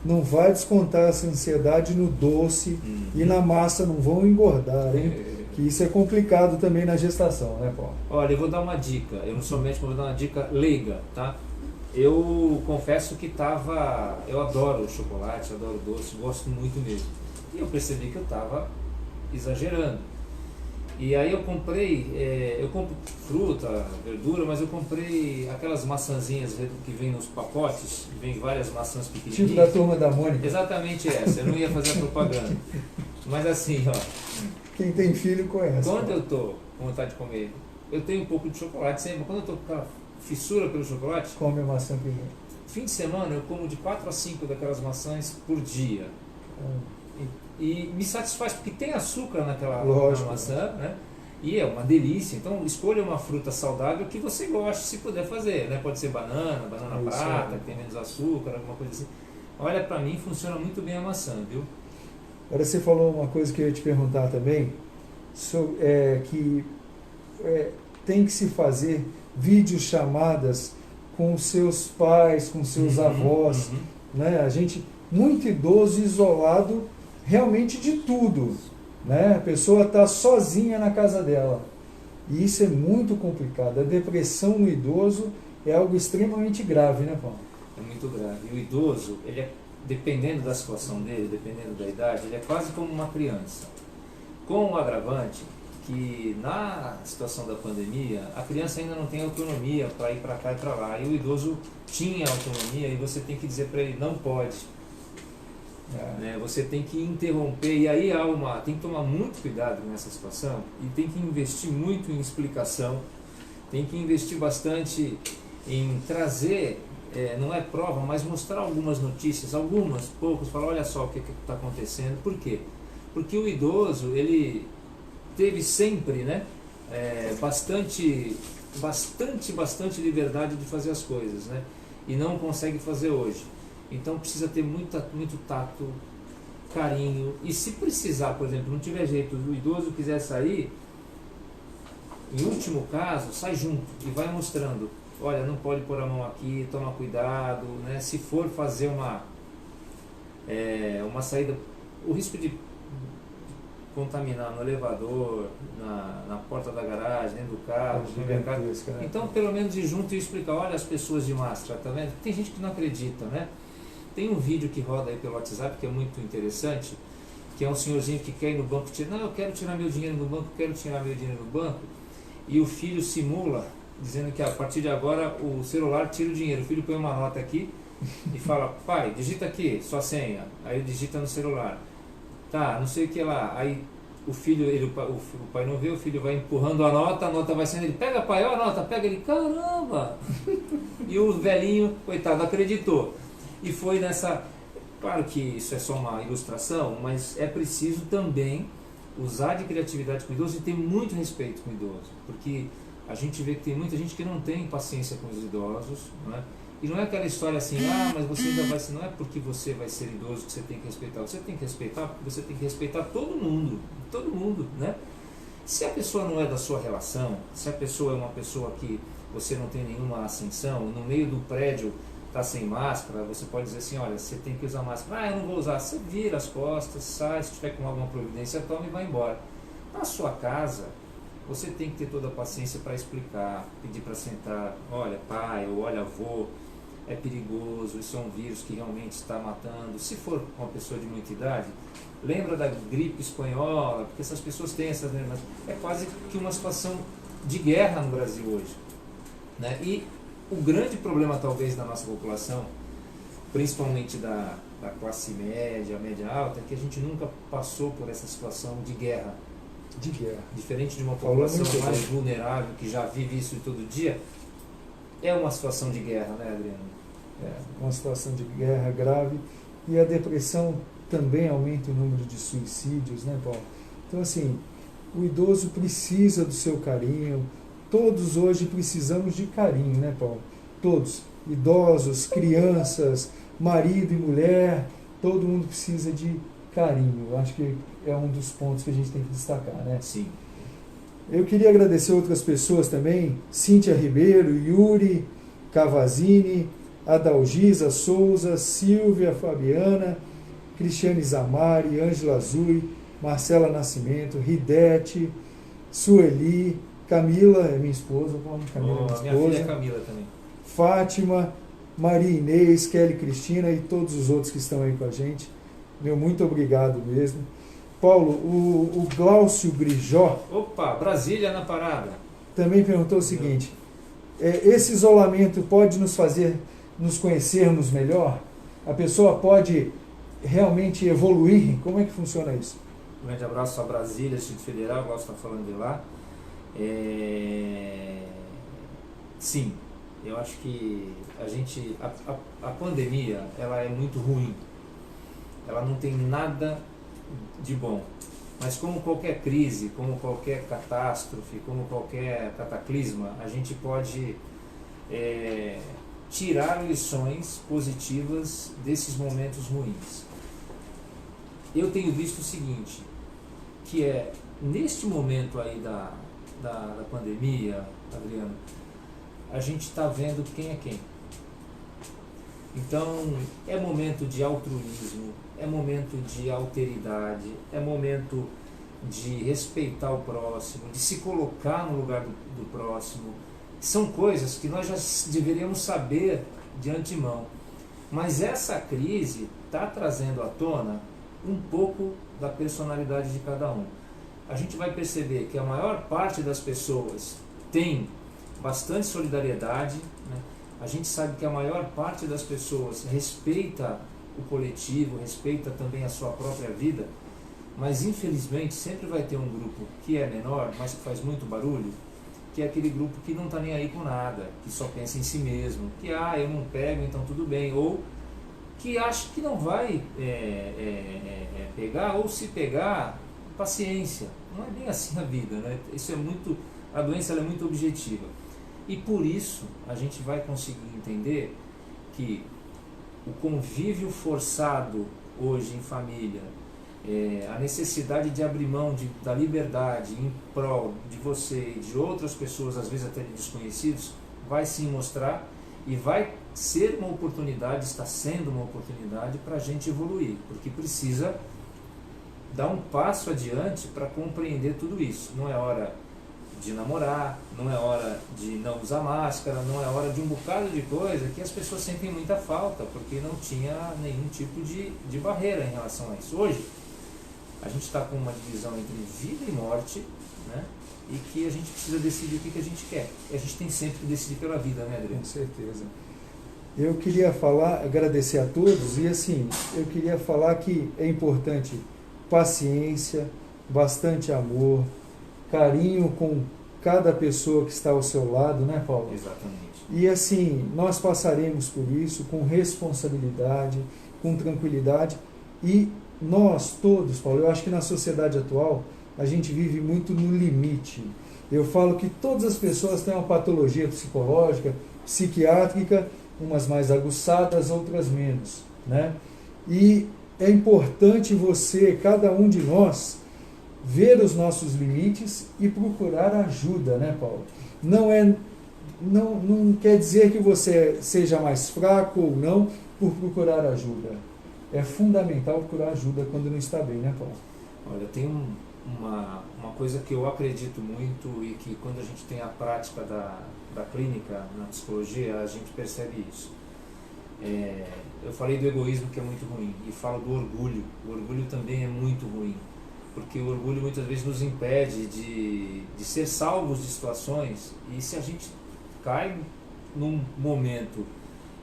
A: não vai descontar essa ansiedade no doce e na massa, não vão engordar, hein? Que isso é complicado também na gestação, né, Paulo?
B: Olha, eu vou dar uma dica, eu não sou médico, mas vou dar uma dica leiga, tá? Eu confesso que eu adoro chocolate, adoro doce, gosto muito mesmo. E eu percebi que eu estava exagerando. E aí eu compro fruta, verdura, mas eu comprei aquelas maçãzinhas que vem nos pacotes, vem várias maçãs pequenininhas.
A: Tipo da Turma da Mônica.
B: Exatamente essa, eu não ia fazer a propaganda. Mas assim, ó.
A: Quem tem filho conhece.
B: Quando eu tô com vontade de comer, eu tenho um pouco de chocolate sempre, quando eu tô com a fissura pelo chocolate,
A: come a maçã primeiro.
B: fim de semana eu como de 4 a 5 daquelas maçãs por dia. E me satisfaz porque tem açúcar naquela
A: Lógico.
B: maçã, né? E é uma delícia. Então escolha uma fruta saudável que você goste, se puder fazer, né? Pode ser banana prata, que tem menos açúcar, alguma coisa assim. Olha, para mim funciona muito bem a maçã, viu?
A: Agora você falou uma coisa que eu ia te perguntar também, que tem que se fazer videochamadas com seus pais, com seus avós, né? A gente, muito idoso, isolado realmente de tudo, né? A pessoa está sozinha na casa dela. E isso é muito complicado. A depressão no idoso é algo extremamente grave, né, Paulo?
B: É muito grave. E o idoso, ele é, dependendo da situação dele, dependendo da idade, ele é quase como uma criança. Com o agravante que na situação da pandemia, a criança ainda não tem autonomia para ir para cá e para lá. E o idoso tinha autonomia e você tem que dizer para ele, não pode. Né? Você tem que interromper, e aí tem que tomar muito cuidado nessa situação e tem que investir muito em explicação, tem que investir bastante em trazer, não é prova, mas mostrar algumas notícias, poucos, falar, olha só o que está acontecendo. Por quê? Porque o idoso, ele teve sempre, né, bastante liberdade de fazer as coisas, né, e não consegue fazer hoje. Então precisa ter muito tato, carinho, e se precisar, por exemplo, não tiver jeito, o idoso quiser sair, em último caso, sai junto e vai mostrando, olha, não pode pôr a mão aqui, toma cuidado, né? Se for fazer uma saída, o risco de contaminar no elevador, na porta da garagem, dentro do carro, no mercado. Então, pelo menos ir junto e explicar, olha as pessoas de máscara, tá vendo? Tem gente que não acredita, né? Tem um vídeo que roda aí pelo WhatsApp que é muito interessante, que é um senhorzinho que quer ir no banco, eu quero tirar meu dinheiro no banco, e o filho simula, dizendo que a partir de agora o celular tira o dinheiro. O filho põe uma nota aqui e fala, pai, digita aqui sua senha. Aí ele digita no celular. Tá, não sei o que lá. Aí o filho, o pai não vê, o filho vai empurrando a nota vai saindo, ele pega, pai, ó a nota, pega, ele, caramba! E o velhinho, coitado, acreditou. E foi nessa... Claro que isso é só uma ilustração, mas é preciso também usar de criatividade com o idoso e ter muito respeito com o idoso, porque a gente vê que tem muita gente que não tem paciência com os idosos, né? E não é aquela história assim, mas você ainda vai ser, não é porque você vai ser idoso que você tem que respeitar, você tem que respeitar porque você tem que respeitar todo mundo, né? Se a pessoa não é da sua relação, se a pessoa é uma pessoa que você não tem nenhuma ascensão, no meio do prédio está sem máscara, você pode dizer assim, olha, você tem que usar máscara, eu não vou usar, você vira as costas, sai, se tiver com alguma providência, toma e vai embora. Na sua casa, você tem que ter toda a paciência para explicar, pedir para sentar, olha pai, ou olha avô, é perigoso, isso é um vírus que realmente está matando. Se for uma pessoa de muita idade, lembra da gripe espanhola, porque essas pessoas têm essas lembranças. É quase que uma situação de guerra no Brasil hoje, né? E o grande problema talvez da nossa população, principalmente da classe média alta, é que a gente nunca passou por essa situação de guerra. Diferente de uma população mais vulnerável, que já vive isso todo dia, é uma situação de guerra, né, Adriano?
A: É uma situação de guerra grave, e a depressão também aumenta o número de suicídios, né, Paulo? Então, assim, o idoso precisa do seu carinho. Todos hoje precisamos de carinho, né, Paulo? Todos, idosos, crianças, marido e mulher, todo mundo precisa de carinho. Eu acho que é um dos pontos que a gente tem que destacar, né?
B: Sim.
A: Eu queria agradecer outras pessoas também, Cíntia Ribeiro, Yuri Cavazini, Adalgisa Souza, Silvia Fabiana, Cristiane Zamari, Ângela Azui, Marcela Nascimento, Ridete, Sueli, Camila, é minha esposa, Camila,
B: minha filha é Camila também.
A: Fátima, Maria Inês, Kelly Cristina e todos os outros que estão aí com a gente. Meu muito obrigado mesmo. Paulo, o Glaucio Grijó...
B: Opa, Brasília na parada.
A: Também perguntou o seguinte, esse isolamento pode nos fazer nos conhecermos melhor? A pessoa pode realmente evoluir? Como é que funciona isso?
B: Um grande abraço a Brasília, Distrito Federal, o Glaucio está falando de lá. Sim, eu acho que a pandemia ela é muito ruim. ela não tem nada de bom. Mas como qualquer crise, como qualquer catástrofe, como qualquer cataclisma, a gente pode tirar lições positivas desses momentos ruins. Eu tenho visto o seguinte, que neste momento aí da pandemia, Adriano, a gente está vendo quem é quem. Então, é momento de altruísmo, é momento de alteridade, é momento de respeitar o próximo, de se colocar no lugar do próximo. São coisas que nós já deveríamos saber de antemão. Mas essa crise está trazendo à tona um pouco da personalidade de cada um. A gente vai perceber que a maior parte das pessoas tem bastante solidariedade, né? A gente sabe que a maior parte das pessoas respeita o coletivo, respeita também a sua própria vida, mas infelizmente sempre vai ter um grupo que é menor, mas que faz muito barulho, que é aquele grupo que não está nem aí com nada, que só pensa em si mesmo, que eu não pego, então tudo bem, ou que acha que não vai pegar, ou se pegar, paciência. Não é bem assim a vida, né? A doença ela é muito objetiva. E por isso a gente vai conseguir entender que o convívio forçado hoje em família, a necessidade de abrir mão da liberdade em prol de você e de outras pessoas, às vezes até de desconhecidos, vai sim mostrar e vai ser uma oportunidade, está sendo uma oportunidade para a gente evoluir, porque precisa dar um passo adiante para compreender tudo isso. Não é hora de namorar, não é hora de não usar máscara, não é hora de um bocado de coisa que as pessoas sentem muita falta, porque não tinha nenhum tipo de barreira em relação a isso. Hoje, a gente está com uma divisão entre vida e morte, né? E que a gente precisa decidir o que a gente quer. E a gente tem sempre que decidir pela vida, né, Adriano?
A: Com certeza. Eu queria agradecer a todos, e assim, eu queria falar que é importante paciência, bastante amor, carinho com cada pessoa que está ao seu lado, né, Paulo?
B: Exatamente.
A: E assim, nós passaremos por isso com responsabilidade, com tranquilidade, e nós todos, Paulo, eu acho que na sociedade atual a gente vive muito no limite. Eu falo que todas as pessoas têm uma patologia psicológica, psiquiátrica, umas mais aguçadas, outras menos, né? E é importante cada um de nós, ver os nossos limites e procurar ajuda, né, Paulo? Não quer dizer que você seja mais fraco ou não por procurar ajuda. É fundamental procurar ajuda quando não está bem, né, Paulo?
B: Olha, tem uma coisa que eu acredito muito e que quando a gente tem a prática da clínica na psicologia, a gente percebe isso. Eu falei do egoísmo, que é muito ruim, e falo do orgulho. O orgulho também é muito ruim, porque o orgulho muitas vezes nos impede de ser salvos de situações, e se a gente cai num momento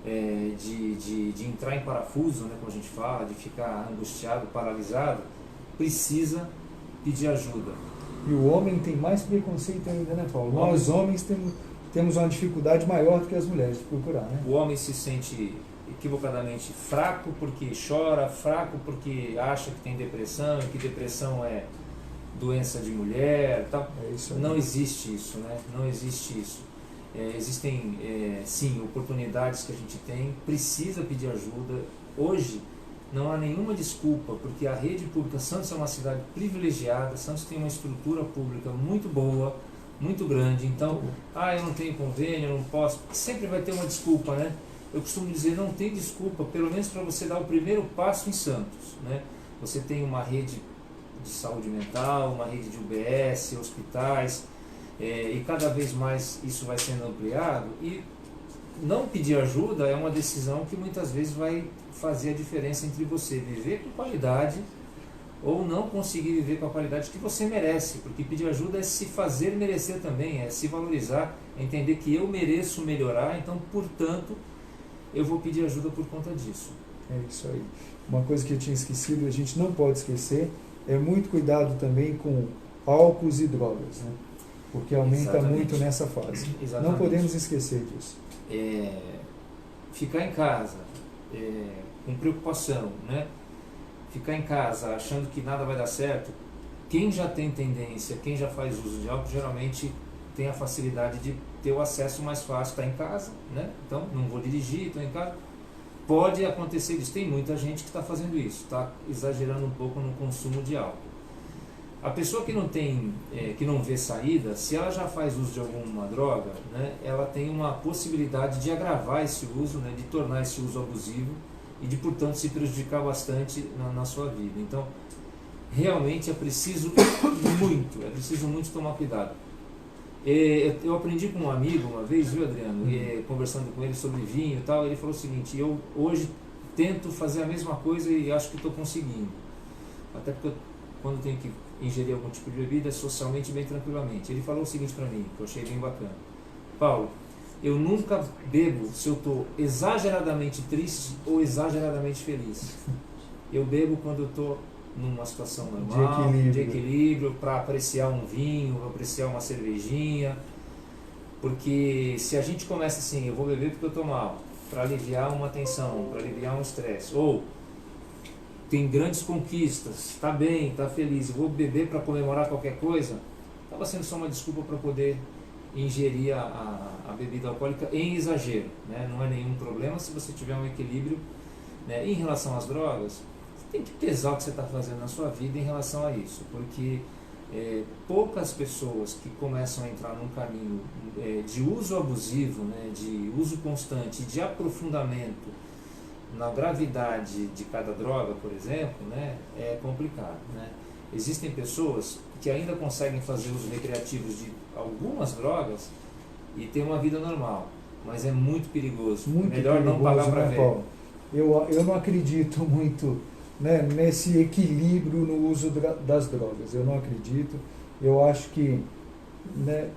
B: de entrar em parafuso, né, como a gente fala, de ficar angustiado, paralisado, precisa pedir ajuda.
A: E o homem tem mais preconceito ainda, né, Paulo? Nós homens temos uma dificuldade maior do que as mulheres de procurar, né?
B: O homem se sente equivocadamente fraco porque chora, fraco porque acha que tem depressão, e que depressão é doença de mulher, tal.
A: Isso aí.
B: Não existe isso, né? Não existe isso. Existem, sim, oportunidades que a gente tem, precisa pedir ajuda. Hoje não há nenhuma desculpa, porque a rede pública, Santos é uma cidade privilegiada, Santos tem uma estrutura pública muito boa, muito grande, então, eu não tenho convênio, eu não posso, sempre vai ter uma desculpa, né? Eu costumo dizer, não tem desculpa, pelo menos para você dar o primeiro passo em Santos, né? Você tem uma rede de saúde mental, uma rede de UBS, hospitais, e cada vez mais isso vai sendo ampliado, e não pedir ajuda é uma decisão que muitas vezes vai fazer a diferença entre você viver com qualidade ou não conseguir viver com a qualidade que você merece, porque pedir ajuda é se fazer merecer também, é se valorizar, é entender que eu mereço melhorar, então, portanto, eu vou pedir ajuda por conta disso.
A: É isso aí. Uma coisa que eu tinha esquecido e a gente não pode esquecer é muito cuidado também com álcools e drogas, né? Porque aumenta
B: Exatamente.
A: muito nessa fase.
B: Exatamente.
A: Não podemos esquecer disso.
B: Ficar em casa com preocupação, né? ficar em casa achando que nada vai dar certo, quem já tem tendência, quem já faz uso de álcool, geralmente tem a facilidade de ter o acesso mais fácil, está em casa, né? Então não vou dirigir, estou em casa. Pode acontecer disso, tem muita gente que está fazendo isso, está exagerando um pouco no consumo de álcool. A pessoa que não tem, que não vê saída, se ela já faz uso de alguma droga, né, ela tem uma possibilidade de agravar esse uso, né, de tornar esse uso abusivo e de, portanto, se prejudicar bastante na sua vida. Então, realmente é preciso muito tomar cuidado. Eu aprendi com um amigo uma vez, viu, Adriano, conversando com ele sobre vinho e tal, ele falou o seguinte: eu hoje tento fazer a mesma coisa e acho que estou conseguindo. Até porque quando tenho que ingerir algum tipo de bebida, socialmente bem tranquilamente. Ele falou o seguinte para mim, que eu achei bem bacana: Paulo, eu nunca bebo se eu estou exageradamente triste ou exageradamente feliz. Eu bebo quando eu estou numa situação normal, de equilíbrio, para apreciar um vinho, apreciar uma cervejinha, porque se a gente começa assim, eu vou beber porque eu estou mal, para aliviar uma tensão, para aliviar um estresse, ou tem grandes conquistas, está bem, está feliz, eu vou beber para comemorar qualquer coisa, acaba sendo só uma desculpa para poder ingerir a bebida alcoólica em exagero, né? Não é nenhum problema se você tiver um equilíbrio, né? Em relação às drogas, tem que pesar o que você está fazendo na sua vida em relação a isso, porque poucas pessoas que começam a entrar num caminho de uso abusivo, né, de uso constante, de aprofundamento na gravidade de cada droga, por exemplo, né, é complicado, né? Existem pessoas que ainda conseguem fazer uso recreativo de algumas drogas e ter uma vida normal, mas é muito perigoso.
A: Muito
B: melhor
A: perigoso,
B: não pagar para ver.
A: Paulo? Eu não acredito muito, né, nesse equilíbrio no uso das drogas. Eu não acredito. Eu acho que, né,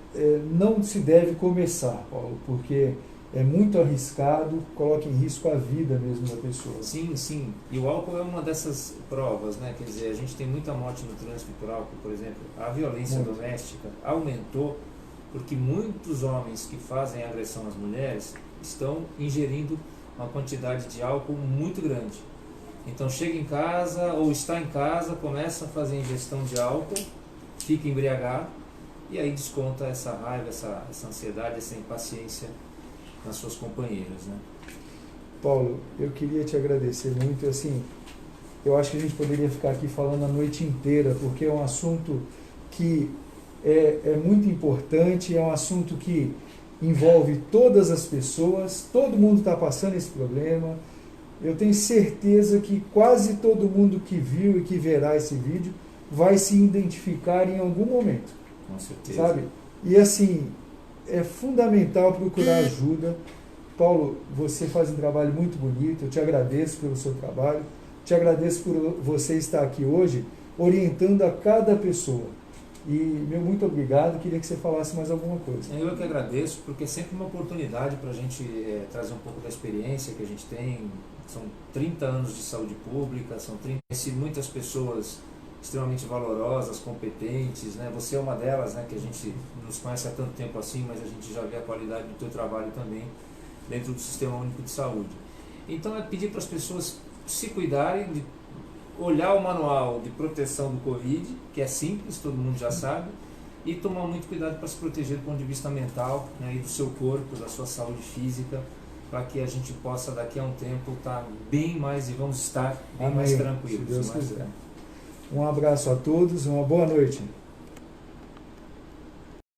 A: não se deve começar, Paulo, porque é muito arriscado, coloca em risco a vida mesmo da pessoa.
B: Sim, sim. E o álcool é uma dessas provas, né? Quer dizer, a gente tem muita morte no trânsito por álcool, por exemplo. A violência doméstica aumentou porque muitos homens que fazem agressão às mulheres estão ingerindo uma quantidade de álcool muito grande. Então chega em casa ou está em casa, começa a fazer ingestão de álcool, fica embriagado e aí desconta essa raiva, essa ansiedade, essa impaciência nas suas companheiras, né?
A: Paulo, eu queria te agradecer muito. Assim, eu acho que a gente poderia ficar aqui falando a noite inteira, porque é um assunto que é muito importante, é um assunto que envolve todas as pessoas, todo mundo está passando esse problema. Eu tenho certeza que quase todo mundo que viu e que verá esse vídeo vai se identificar em algum momento.
B: Com certeza.
A: Sabe? E assim, é fundamental procurar ajuda. Paulo, você faz um trabalho muito bonito, eu te agradeço pelo seu trabalho, te agradeço por você estar aqui hoje orientando a cada pessoa. E meu muito obrigado, queria que você falasse mais alguma coisa.
B: Eu que agradeço, porque é sempre uma oportunidade para a gente trazer um pouco da experiência que a gente tem. São 30 anos de saúde pública, são 30, muitas pessoas extremamente valorosas, competentes, né? Você é uma delas, né? Que a gente nos conhece há tanto tempo assim, mas a gente já vê a qualidade do teu trabalho também dentro do Sistema Único de Saúde. Então é pedir para as pessoas se cuidarem, de olhar o manual de proteção do Covid, que é simples, todo mundo já sabe, e tomar muito cuidado para se proteger do ponto de vista mental, né, e do seu corpo, da sua saúde física, para que a gente possa daqui a um tempo estar bem mais, e vamos estar bem mais tranquilos.
A: Se Deus quiser. Um abraço a todos, uma boa noite.